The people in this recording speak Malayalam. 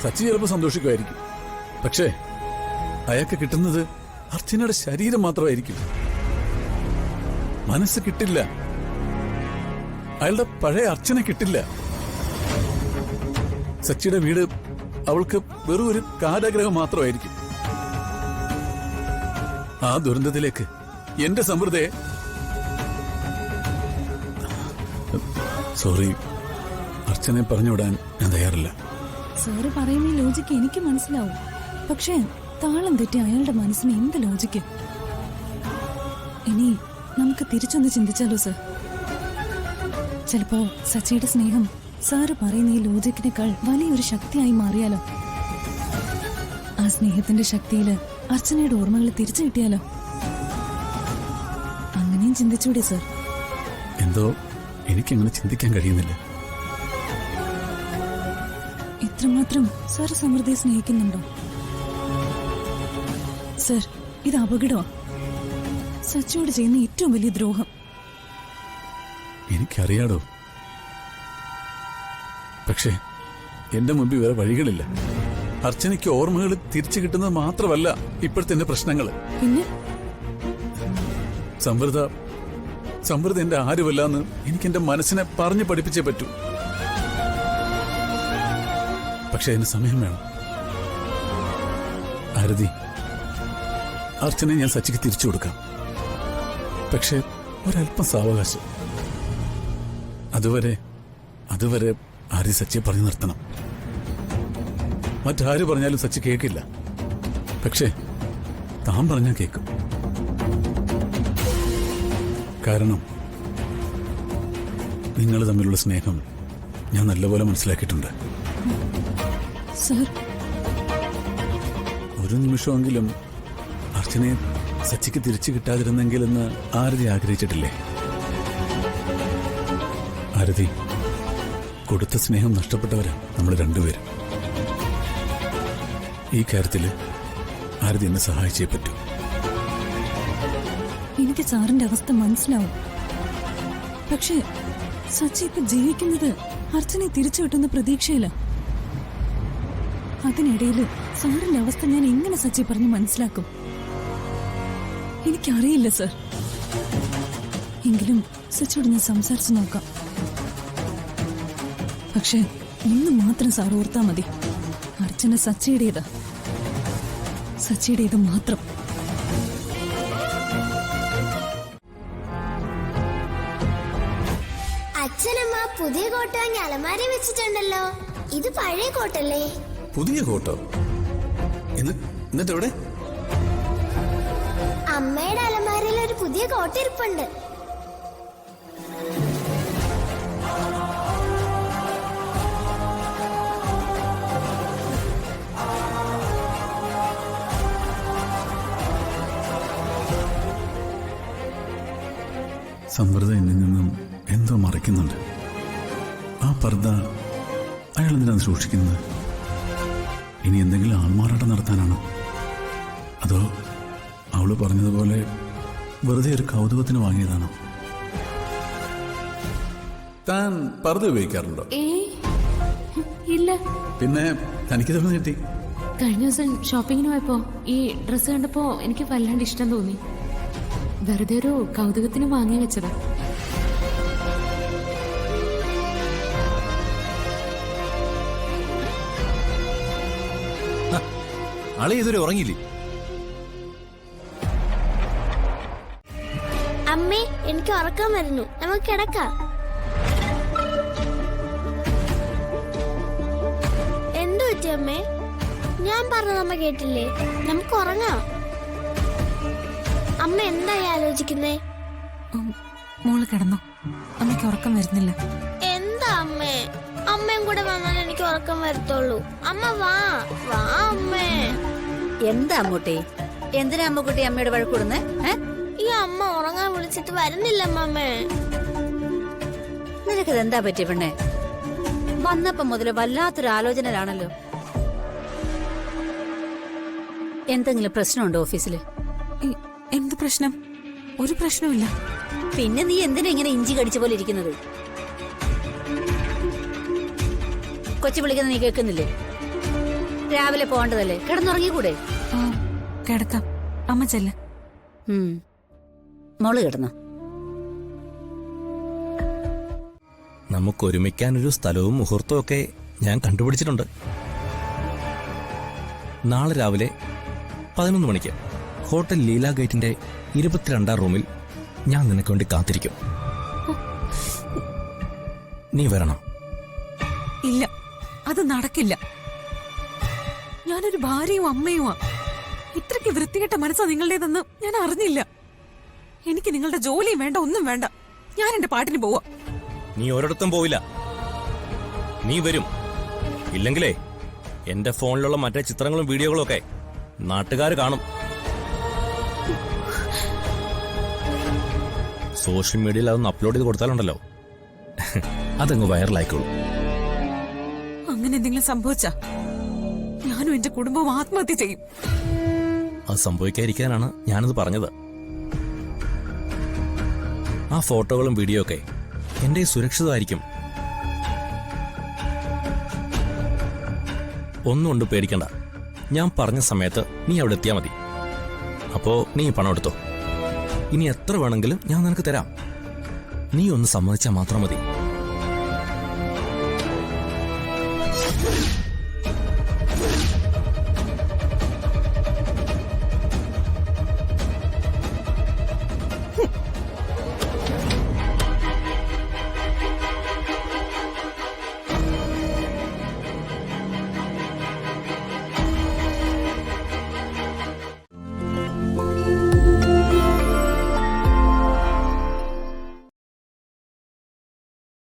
സച്ചി ചിലപ്പോൾ സന്തോഷിക്കുമായിരിക്കും. പക്ഷേ അയാൾക്ക് കിട്ടുന്നത് അർച്ചനയുടെ ശരീരം മാത്രമായിരിക്കും. മനസ്സ് കിട്ടില്ല. അയാളുടെ പഴയ അർച്ചന കിട്ടില്ല. സച്ചിയുടെ വീട് അവൾക്ക് വെറും ഒരു കാരാഗ്രഹം മാത്രമായിരിക്കും. ആ ദുരന്തത്തിലേക്ക് എന്റെ സമൃദ്ധയെ സോറി, അർച്ചനെ പറഞ്ഞുവിടാൻ ഞാൻ തയ്യാറില്ല. സാറ് പറയുന്ന ഈ ലോജിക്ക് എനിക്ക് മനസ്സിലാവും. പക്ഷേ താളം തെറ്റി അയാളുടെ മനസ്സിന് എന്ത് ലോജിക്ക്? ഇനി നമുക്ക് തിരിച്ചൊന്ന് ചിന്തിച്ചാലോ സർ? ചിലപ്പോ സച്ചിയുടെ സ്നേഹം സാറ് പറയുന്ന ഈ ലോജിക്കിനേക്കാൾ വലിയൊരു ശക്തിയായി മാറിയാലോ? ആ സ്നേഹത്തിന്റെ ശക്തിയില് അർച്ചനയുടെ ഓർമ്മകൾ തിരിച്ചു കിട്ടിയാലോ? അങ്ങനെയും ചിന്തിച്ചൂടെ സർ? എന്തോ എനിക്കങ്ങനെ ചിന്തിക്കാൻ കഴിയുന്നില്ല. ഇത്രമാത്രം സാർ സമൃദ്ധിയെ സ്നേഹിക്കുന്നുണ്ടോ? സർ, ഇത് അപകടമാ. സച്ചിയോട് ചെയ്യുന്ന ഏറ്റവും വലിയ ദ്രോഹം. എനിക്കറിയാടോ. പക്ഷേ എന്റെ മുമ്പിൽ വേറെ വഴികളില്ല. അർച്ചനയ്ക്ക് ഓർമ്മകൾ തിരിച്ചു കിട്ടുന്നത് മാത്രമല്ല ഇപ്പോഴത്തെ എന്റെ പ്രശ്നങ്ങൾ. പിന്നെ സമൃദ്ധ എന്റെ ആരുമല്ലാന്ന് എനിക്ക് എന്റെ മനസ്സിനെ പറഞ്ഞു പഠിപ്പിച്ചേ പറ്റൂ. പക്ഷെ അതിന് സമയം വേണം. ആരതി, അർച്ചനെ ഞാൻ സച്ചിക്ക് തിരിച്ചു കൊടുക്കാം. പക്ഷെ ഒരല്പം സാവകാശം. അതുവരെ ആരതി സച്ചിയെ പറഞ്ഞു നിർത്തണം. മറ്റാര് പറഞ്ഞാലും സച്ചി കേൾക്കില്ല. പക്ഷേ താൻ പറഞ്ഞാൽ കേൾക്കും. കാരണം നിങ്ങൾ തമ്മിലുള്ള സ്നേഹം ഞാൻ നല്ലപോലെ മനസ്സിലാക്കിയിട്ടുണ്ട്. ഒരു നിമിഷമെങ്കിലും അർച്ചനയെ സച്ചിക്ക് തിരിച്ചു കിട്ടാതിരുന്നെങ്കിലെന്ന് ആരതി ആഗ്രഹിച്ചിട്ടില്ലേ? ആരതി, കൊടുത്ത സ്നേഹം നഷ്ടപ്പെട്ടവരാ നമ്മൾ രണ്ടുപേരും. ഈ കാര്യത്തില് ആരതി എന്നെ സഹായിച്ചേ പറ്റൂ. എനിക്ക് സാറിന്റെ അവസ്ഥ മനസ്സിലാവും. പക്ഷെ സച്ചി ഇപ്പൊ ജീവിക്കുന്നത് അർച്ചനെ തിരിച്ചു കിട്ടുന്ന പ്രതീക്ഷയില്ല. അതിനിടയില് സാറിന്റെ അവസ്ഥ ഞാൻ എങ്ങനെ സച്ചി പറഞ്ഞ് മനസ്സിലാക്കും? എനിക്കറിയില്ല സർ. എങ്കിലും സച്ചിയോട് ഞാൻ സംസാരിച്ചു നോക്കാം. പക്ഷെ ഒന്ന് മാത്രം സാർ ഓർത്താ മതി. അർച്ചന സച്ചിയുടേതാ. സച്ചിയുടേത് മാത്രം. അച്ഛനമ്മ പുതിയ കോട്ട വാങ്ങി അലമാരി വെച്ചിട്ടുണ്ടല്ലോ. ഇത് പഴയ കോട്ടല്ലേ? പുതിയ കോട്ടോ? എന്നിട്ട് എവിടെ? അമ്മയുടെ അലമാരിയിൽ ഒരു പുതിയ കോട്ട ഇരിപ്പുണ്ട്. സമൃദ്ധ എന്നിൽ നിന്നും എന്തോ മറയ്ക്കുന്നുണ്ട്. ആ പർദ്ദ അയാൾ എന്തിനാണ് സൂക്ഷിക്കുന്നത്? ഇനി എന്തെങ്കിലും ആൾമാറാട്ടം നടത്താനാണോ? അതോ അവള് പറഞ്ഞതുപോലെ വെറുതെ ഒരു കൗതുകത്തിന് വാങ്ങിയതാണോ? താൻ പർദ്ദ ഉപയോഗിക്കാറുണ്ടോ? ഇല്ല. പിന്നെ തനിക്ക് തന്നു കിട്ടി? കഴിഞ്ഞ ദിവസം ഷോപ്പിങ്ങിന് പോയപ്പോ ഈ ഡ്രസ്സ് കണ്ടപ്പോ എനിക്ക് വല്ലാണ്ട് ഇഷ്ടം തോന്നി. വെറുതെ ഒരു കൗതുകത്തിന് വാങ്ങി വെച്ചതാ. ആളെ ഇതുവരെ ഉറങ്ങിയില്ലേ? അമ്മേ, എനിക്ക് ഉറക്കം വരുന്നു. നമുക്ക് കിടക്കാം. എന്തു പറ്റി അമ്മേ? ഞാൻ പറഞ്ഞത് അമ്മ കേട്ടില്ലേ? നമുക്ക് ഉറങ്ങാം. അമ്മ എന്തായി ആലോചിക്കുന്നേ? മോള് കിടന്നോ? അമ്മയ്ക്ക് ഉറക്കം വരുന്നില്ല. എന്താ അമ്മേ? അമ്മയും കൂടെ വന്നാൽ എനിക്ക് ഉറക്കം വരത്തുള്ളൂ. അമ്മ വാ വാ അമ്മേ. എന്താ അമ്മൂട്ടി? എന്തിനാ അമ്മക്കുട്ടി അമ്മയുടെ വഴക്കൂടുന്നേ? ഈ അമ്മ ഉറങ്ങാൻ വിളിച്ചിട്ട് വരുന്നില്ല അമ്മേ. നിനക്കത് എന്താ പറ്റി പെണ്ണെ? വന്നപ്പം മുതല് വല്ലാത്തൊരു ആലോചനയിലാണല്ലോ. എന്തെങ്കിലും പ്രശ്നമുണ്ടോ ഓഫീസില്? എന്ത് പ്രശ്നം? ഒരു പ്രശ്നമില്ല. പിന്നെ നീ എന്തിനാ ഇങ്ങനെ ഇഞ്ചി കടിച്ച പോലെ ഇരിക്കുന്നത്? കൊച്ചു വിളിക്കുന്ന നീ കേൾക്കുന്നില്ലേ? രാവിലെ പോകേണ്ടതല്ലേ, കിടന്നുറങ്ങിക്കൂടെ? ആ കിടക്കാം. അമ്മ ചെല്ല. മോള് കിടന്നോ? നമുക്ക് ഒരുമിക്കാനൊരു സ്ഥലവും മുഹൂർത്തവും ഒക്കെ ഞാൻ കണ്ടുപിടിച്ചിട്ടുണ്ട്. നാളെ രാവിലെ 11 മണിക്ക് ഹോട്ടൽ ലീല ഗേറ്റിന്റെ 22ാം റൂമിൽ ഞാൻ നിനക്ക് വേണ്ടി കാത്തിരിക്കും. നീ വരണം. ഇല്ല, അത് നടക്കില്ല. ഞാനൊരു ഭാര്യയും അമ്മയുമാ. ഇത്രയ്ക്ക് വൃത്തികെട്ട മനസ്സാ നിങ്ങളുടേതെന്ന് ഞാൻ അറിഞ്ഞില്ല. എനിക്ക് നിങ്ങളുടെ ജോലിയും വേണ്ട, ഒന്നും വേണ്ട. ഞാൻ എന്റെ പാട്ടിന് പോവാ. നീ ഒരിടത്തും പോവില്ല. നീ വരും. ഇല്ലെങ്കിലേ എന്റെ ഫോണിലുള്ള മറ്റേ ചിത്രങ്ങളും വീഡിയോകളും ഒക്കെ നാട്ടുകാർ കാണും. സോഷ്യൽ മീഡിയയിൽ അതൊന്ന് അപ്ലോഡ് ചെയ്ത് കൊടുത്താലുണ്ടല്ലോ, അതങ്ങ് വൈറലായിക്കോളൂ. അങ്ങനെ എന്തെങ്കിലും സംഭവിച്ചാ ഞാനും എന്റെ കുടുംബവും ആത്മഹത്യ ചെയ്യും. അത് സംഭവിക്കാതിരിക്കാനാണ് ഞാനത് പറഞ്ഞത്. ആ ഫോട്ടോകളും വീഡിയോ ഒക്കെ എന്റെ സുരക്ഷിതമായിരിക്കും. ഒന്നും കൊണ്ട് പേടിക്കണ്ട. ഞാൻ പറഞ്ഞ സമയത്ത് നീ അവിടെ എത്തിയാൽ മതി. അപ്പോ നീ പണം എടുത്തോ. ഇനി എത്ര വേണമെങ്കിലും ഞാൻ നിനക്ക് തരാം. നീ ഒന്ന് സമ്മതിച്ചാൽ മാത്രം മതി.